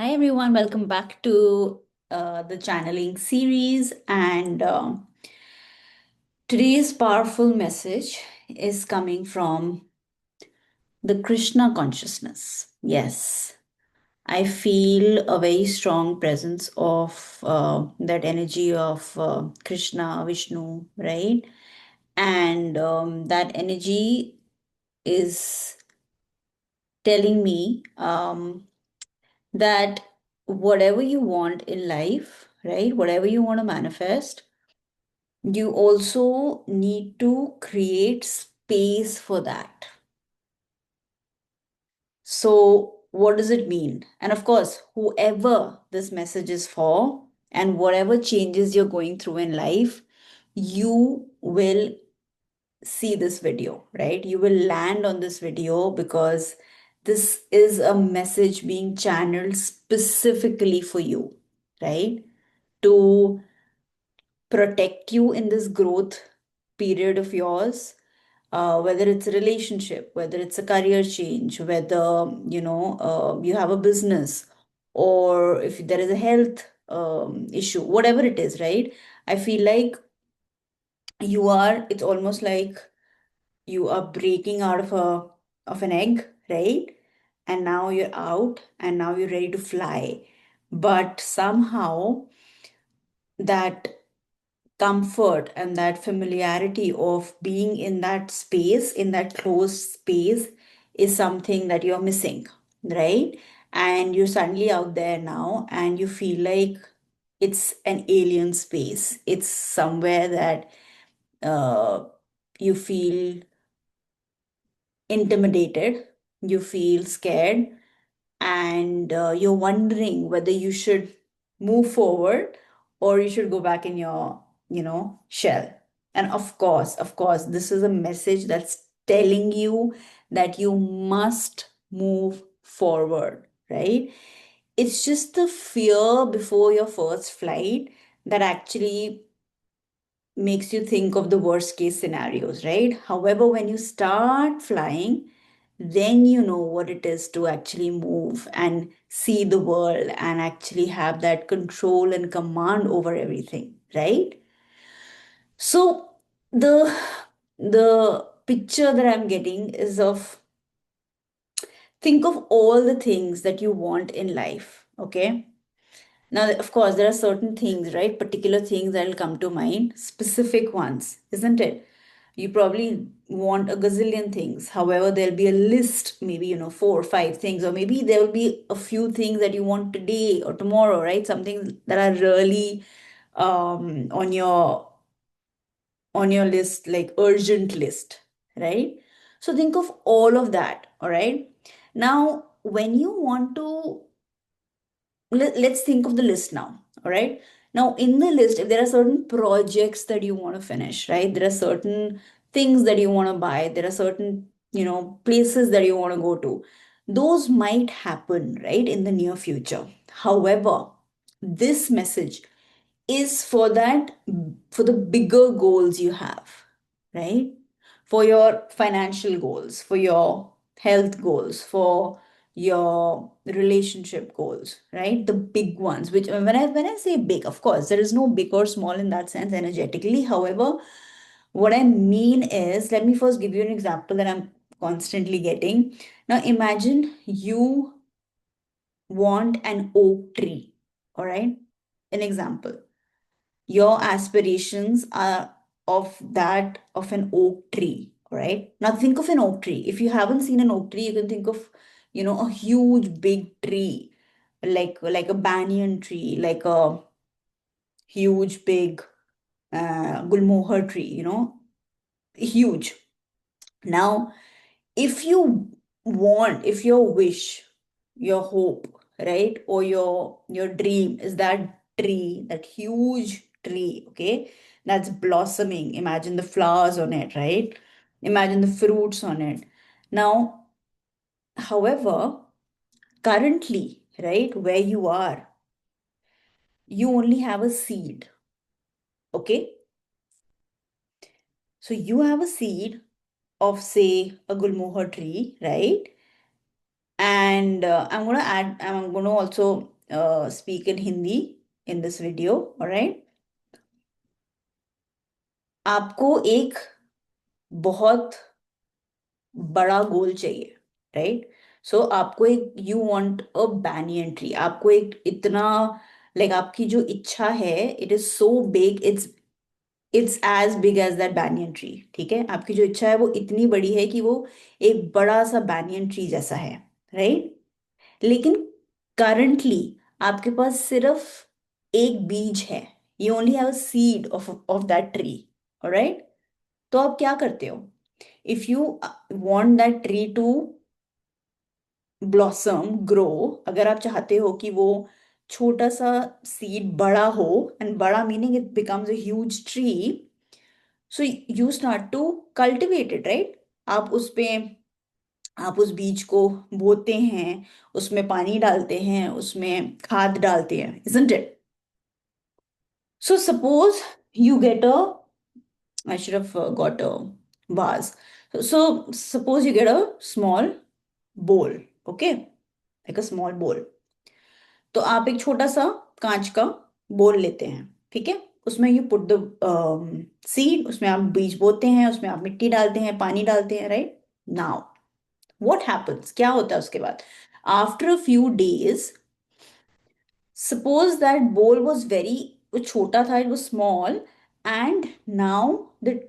Hi everyone, welcome back to the channeling series. And today's powerful message is coming from the Krishna consciousness. Yes, I feel a very strong presence of that energy of Krishna, Vishnu, right? And that energy is telling me that whatever you want in life, right? Whatever you want to manifest, you also need to create space for that. So, what does it mean? And of course, whoever this message is for, and whatever changes you're going through in life, you will see this video, right? You will land on this video because this is a message being channeled specifically for you, right? To protect you in this growth period of yours, whether it's a relationship, whether it's a career change, whether you have a business, or if there is a health issue, whatever it is, right? I feel like it's almost like you are breaking out of an egg, right? And now you're out, and now you're ready to fly. But somehow that comfort and that familiarity of being in that space, in that closed space, is something that you're missing, right? And you're suddenly out there now, and you feel like it's an alien space. It's somewhere that uh, you feel intimidated, you feel scared, and you're wondering whether you should move forward or you should go back in your shell. And of course this is a message that's telling you that you must move forward, right? It's just the fear before your first flight that actually makes you think of the worst case scenarios, right? However, when you start flying, then you know what it is to actually move and see the world and actually have that control and command over everything, right? So the the picture that I'm getting is of, think of all the things that you want in life, okay? Now, of course, there are certain things, right? Particular things that will come to mind, specific ones, isn't it? You probably want a gazillion things. However, there'll be a list, maybe, 4 or 5 things, or maybe there will be a few things that you want today or tomorrow, right? Something that are really on your list, like urgent list, right? So think of all of that, all right? Now, when you want to let's think of the list now, all right? Now in the list, if there are certain projects that you want to finish, right, there are certain things that you want to buy, there are certain places that you want to go to, those might happen, right, in the near future. However, this message is for that, for the bigger goals you have, right? For your financial goals, for your health goals, for your relationship goals, right? The big ones, which when I say big, of course, there is no big or small in that sense energetically. However, what I mean is, let me first give you an example that I'm constantly getting. Now imagine you want an oak tree, all right? An example, your aspirations are of an oak tree, all right? Now think of an oak tree. If you haven't seen an oak tree, you can think of, a huge big tree, like a banyan tree, like a huge big gulmohar tree, huge. Now, if you if your wish, your hope, right, or your dream is that tree, that huge tree, okay, that's blossoming, imagine the flowers on it, right? Imagine the fruits on it. Now, however, currently, right, where you are, you only have a seed, okay? So you have a seed of, say, a gulmohar tree, right? And I'm gonna also speak in Hindi in this video, all right? आपको एक बहुत बड़ा गोल चाहिए, right? सो आपको एक, you want a banyan tree, आपको एक इतना, लाइक आपकी जो इच्छा है, it is so big, it's as big as that banyan tree, ठीक है? आपकी जो इच्छा है वो इतनी बड़ी है कि वो एक बड़ा सा banyan tree जैसा है, राइट? लेकिन करंटली आपके पास सिर्फ एक बीज है, you only have a seed of that tree, right? तो आप क्या करते हो? If you want that tree to blossom grow, अगर आप चाहते हो कि वो छोटा सा सीड बड़ा हो, एंड बड़ा meaning it becomes a huge tree, so you start to cultivate it, right? आप उस पे, आप उस बीज को बोते हैं, उसमें पानी डालते हैं, उसमें खाद डालते हैं, isn't it? So suppose you get a, I should have got a vase. So suppose you get a small bowl, okay? Like a small bowl. तो आप एक छोटा सा कांच का बोल लेते हैं, ठीक है? उसमें यू पुट द सीड, उसमें आप बीज बोते हैं, उसमें आप मिट्टी डालते हैं, पानी डालते हैं, राइट? नाउ व्हाट हैपेंस, क्या होता है उसके बाद? After a few days, suppose that bowl was very, वो छोटा था, it was small, and now the,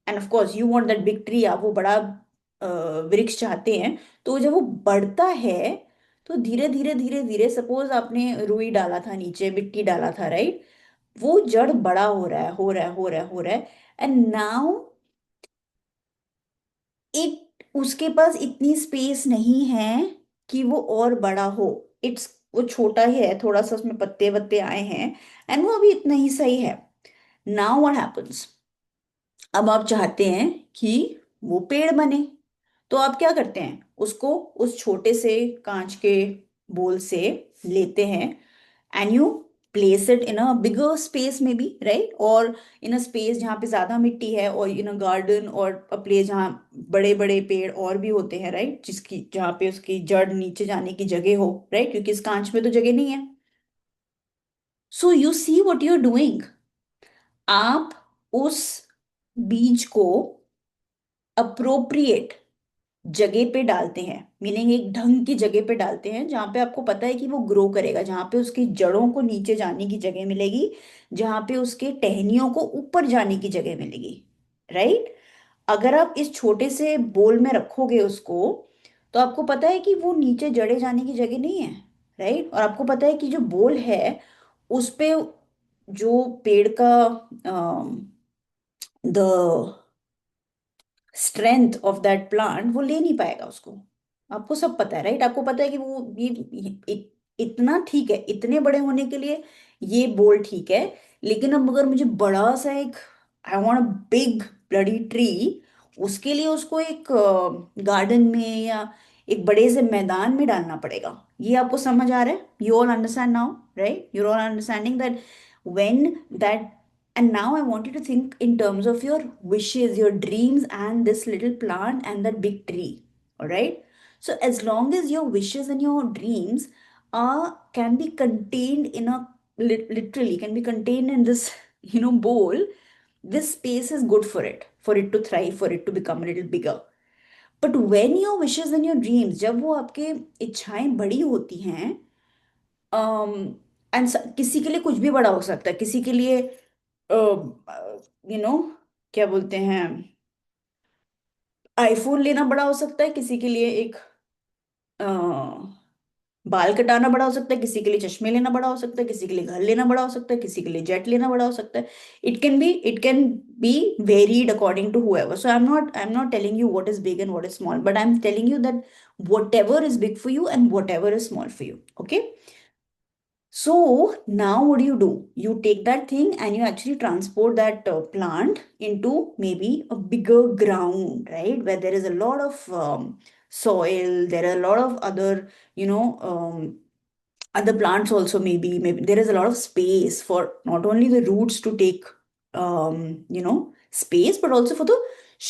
and of course you want that big tree, आप वो बड़ा वृक्ष चाहते हैं। तो जब वो बढ़ता है, तो धीरे धीरे धीरे धीरे, सपोज आपने रुई डाला था, नीचे मिट्टी डाला था, राइट? वो जड़ बड़ा हो रहा है, हो रहा है, हो रहा है, हो रहा है, एंड नाउ इट, उसके पास इतनी स्पेस नहीं है कि वो और बड़ा हो। इट्स, वो छोटा ही है, थोड़ा सा उसमें पत्ते वत्ते आए हैं, एंड वो अभी इतना ही सही है। Now what happens? अब आप चाहते हैं कि वो पेड़ बने, तो आप क्या करते हैं? उसको उस छोटे से कांच के बोल से लेते हैं, and you place it in a bigger space में बी, राइट? और इन अ स्पेस जहाँ पे ज्यादा मिट्टी है, और इन अ गार्डन, और अ प्लेस जहाँ बड़े बड़े पेड़ और भी होते हैं, राइट? जिसकी, जहाँ पे उसकी जड़ नीचे जाने की जगह हो, राइट? क्योंकि इस कांच में तो जगह नहीं है। So you see what you are doing, आप उस बीज को अप्रोप्रिएट जगह पे डालते हैं, मीनिंग एक ढंग की जगह पे डालते हैं, जहां पे आपको पता है कि वो ग्रो करेगा, जहां पे उसकी जड़ों को नीचे जाने की जगह मिलेगी, जहां पे उसके टहनियों को ऊपर जाने की जगह मिलेगी, राइट? अगर आप इस छोटे से बोल में रखोगे उसको, तो आपको पता है कि वो नीचे जड़े जाने की जगह नहीं है, राइट? और आपको पता है कि जो बोल है, उस पे जो पेड़ का the strength of that plant वो ले नहीं पाएगा उसको। आपको सब पता है, राइट? आपको पता है कि वो इतना ठीक है, इतने बड़े होने के लिए ये बोल ठीक है, लेकिन अब अगर मुझे बड़ा सा एक, I want a big bloody tree, उसके लिए उसको एक गार्डन में या एक बड़े से मैदान में डालना पड़ेगा। ये आपको समझ आ रहा है? You all understand now, right? You all understanding that when that, and now I want you to think in terms of your wishes, your dreams, and this little plant and that big tree. All right. So as long as your wishes and your dreams are, can be contained in a, literally can be contained in this bowl, this space is good for it to thrive, for it to become a little bigger. But when your wishes and your dreams, जब वो आपके इच्छाएं बड़ी होती हैं, and किसी के लिए कुछ भी बड़ा हो सकता है, किसी के लिए क्या बोलते हैं, आईफोन लेना बड़ा हो सकता है, किसी के लिए एक अ, बाल कटाना बड़ा हो सकता है, किसी के लिए चश्मे लेना बड़ा हो सकता है, किसी के लिए घर लेना बड़ा हो सकता है, किसी के लिए जेट लेना बड़ा हो सकता है। It can be varied according to whoever. So I am not telling you what is big and what is small, but I am telling you that whatever is big for you and whatever is small for you, okay? So now what do? You take that thing and you actually transport that plant into maybe a bigger ground, right? Where there is a lot of soil, there are a lot of other, other plants also, maybe there is a lot of space for not only the roots to take, space, but also for the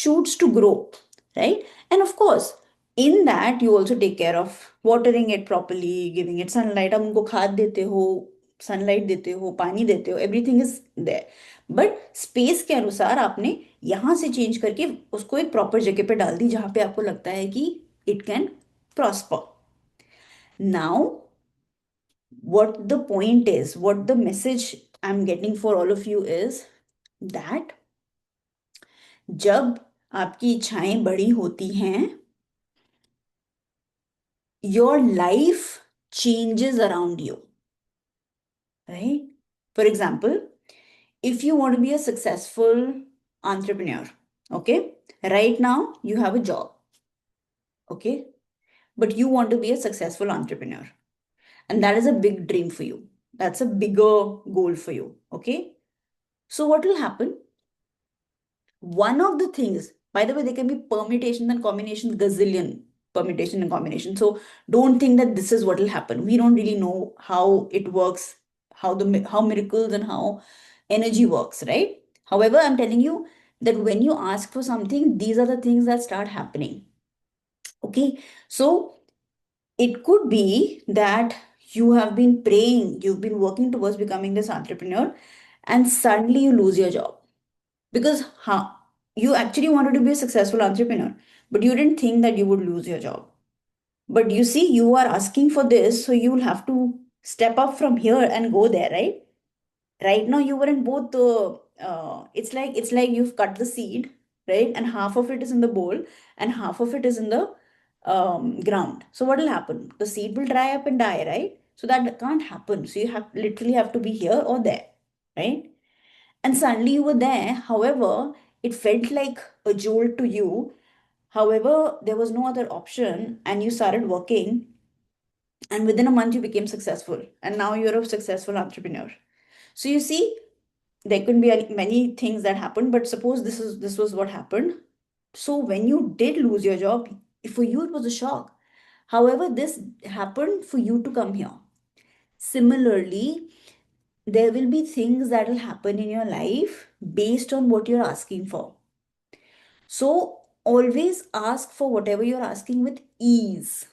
shoots to grow, right? And of course, In that you also take care of watering it properly, giving it sunlight, आप उनको खाद देते हो, sunlight देते हो, पानी देते हो, everything is there, but space के अनुसार आपने यहाँ से चेंज करके उसको एक प्रॉपर जगह पे डाल दी जहाँ पे आपको लगता है कि it can prosper. Now what the point is, what the message I'm getting for all of you is that जब आपकी इच्छाएं बड़ी होती हैं, your life changes around you, right? For example, if you want to be a successful entrepreneur, okay, right now you have a job, okay, but you want to be a successful entrepreneur, and that is a big dream for you. That's a bigger goal for you, okay? So, what will happen? One of the things, by the way, there can be permutations and combinations, gazillion permutation and combination. So don't think that this is what will happen. We don't really know how it works, how miracles and how energy works, right? However, I'm telling you that when you ask for something, these are the things that start happening. Okay, so it could be that you have been praying, you've been working towards becoming this entrepreneur, and suddenly you lose your job because you actually wanted to be a successful entrepreneur, but you didn't think that you would lose your job. But you see, you are asking for this, so you will have to step up from here and go there, right? Right now, you were in both. It's like you've cut the seed, right, and half of it is in the bowl, and half of it is in the ground. So what will happen? The seed will dry up and die, right? So that can't happen. So you have literally have to be here or there, right? And suddenly you were there. However, it felt like a jolt to you. However, there was no other option, and you started working. And within a month, you became successful. And now you're a successful entrepreneur. So you see, there could be many things that happened, but suppose this was what happened. So when you did lose your job, for you it was a shock. However, this happened for you to come here. Similarly, there will be things that will happen in your life based on what you're asking for. So always ask for whatever you're asking with ease.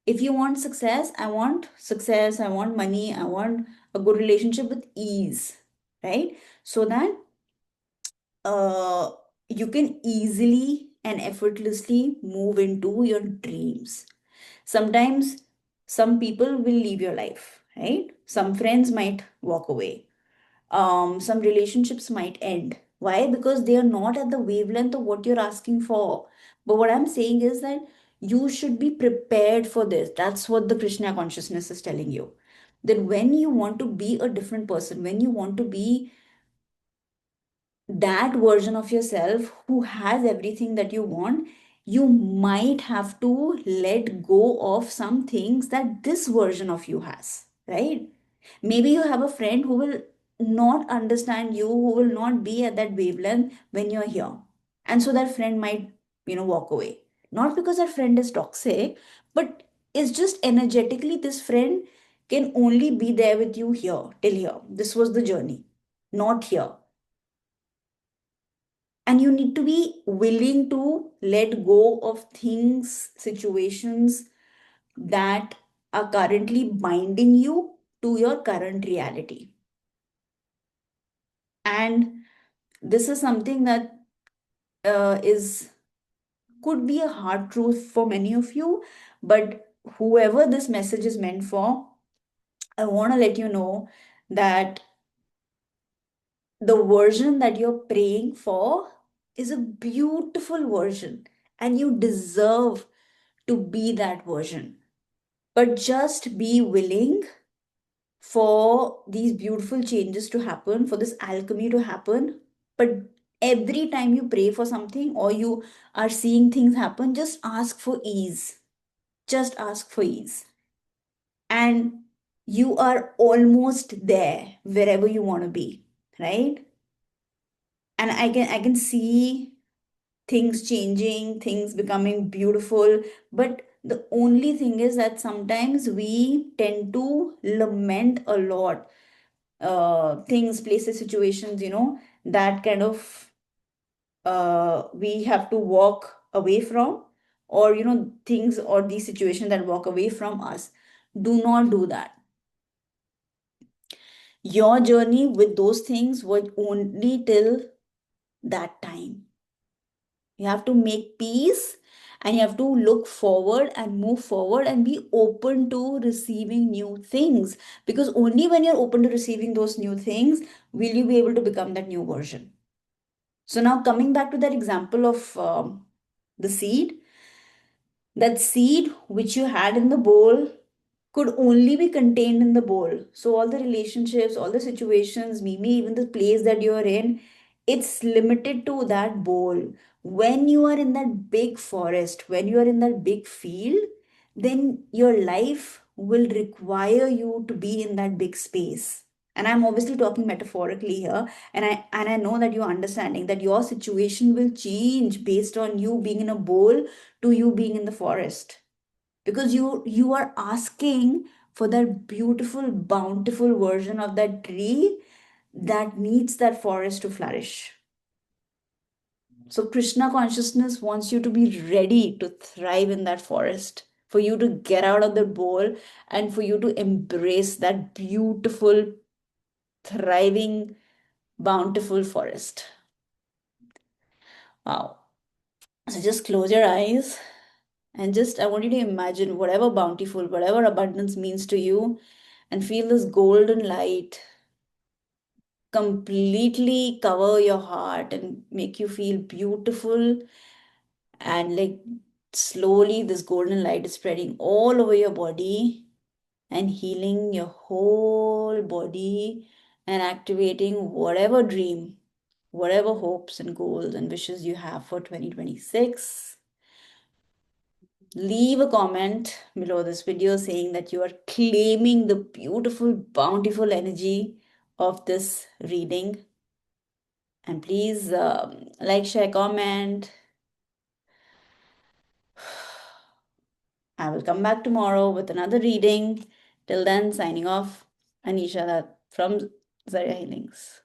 If you want success, I want success, I want money, I want a good relationship with ease, right? So that uh, you can easily and effortlessly move into your dreams. Sometimes some people will leave your life, right? Some friends might walk away, some relationships might end. Why? Because they are not at the wavelength of what you're asking for. But what I'm saying is that you should be prepared for this. That's what the Krishna consciousness is telling you. That when you want to be a different person, when you want to be that version of yourself who has everything that you want, you might have to let go of some things that this version of you has, right? Maybe you have a friend who will not understand you, who will not be at that wavelength when you're here. And so that friend might, walk away. Not because that friend is toxic, but it's just energetically this friend can only be there with you here, till here. This was the journey, not here. And you need to be willing to let go of things, situations that are currently binding you to your current reality. And this is something that is could be a hard truth for many of you, but whoever this message is meant for, I want to let you know that the version that you're praying for is a beautiful version, and you deserve to be that version. But just be willing for these beautiful changes to happen, for this alchemy to happen. But every time you pray for something or you are seeing things happen, just ask for ease. Just ask for ease. And you are almost there wherever you want to be, right? And I can see things changing, things becoming beautiful. But the only thing is that sometimes we tend to lament a lot, things, places, situations, that kind of we have to walk away from. or things or these situations that walk away from us. Do not do that. Your journey with those things was only till that time. You have to make peace, and you have to look forward and move forward and be open to receiving new things, because only when you're open to receiving those new things will you be able to become that new version. So now coming back to that example of the seed, that seed which you had in the bowl could only be contained in the bowl. So all the relationships, all the situations, maybe even the place that you're in, it's limited to that bowl. When you are in that big forest, when you are in that big field, then your life will require you to be in that big space. And I'm obviously talking metaphorically here, and I know that you're understanding that your situation will change based on you being in a bowl to you being in the forest, because you are asking for that beautiful bountiful version of that tree that needs that forest to flourish. So Krishna consciousness wants you to be ready to thrive in that forest, for you to get out of the bowl and for you to embrace that beautiful, thriving, bountiful forest. Wow. So just close your eyes, and just I want you to imagine whatever bountiful, whatever abundance means to you, and feel this golden light completely cover your heart and make you feel beautiful. And like slowly, this golden light is spreading all over your body and healing your whole body and activating whatever dream, whatever hopes and goals and wishes you have for 2026. Leave a comment below this video saying that you are claiming the beautiful, bountiful energy of this reading. And please like, share, comment. I will come back tomorrow with another reading. Till then, signing off, Anisha from Zaria Healings.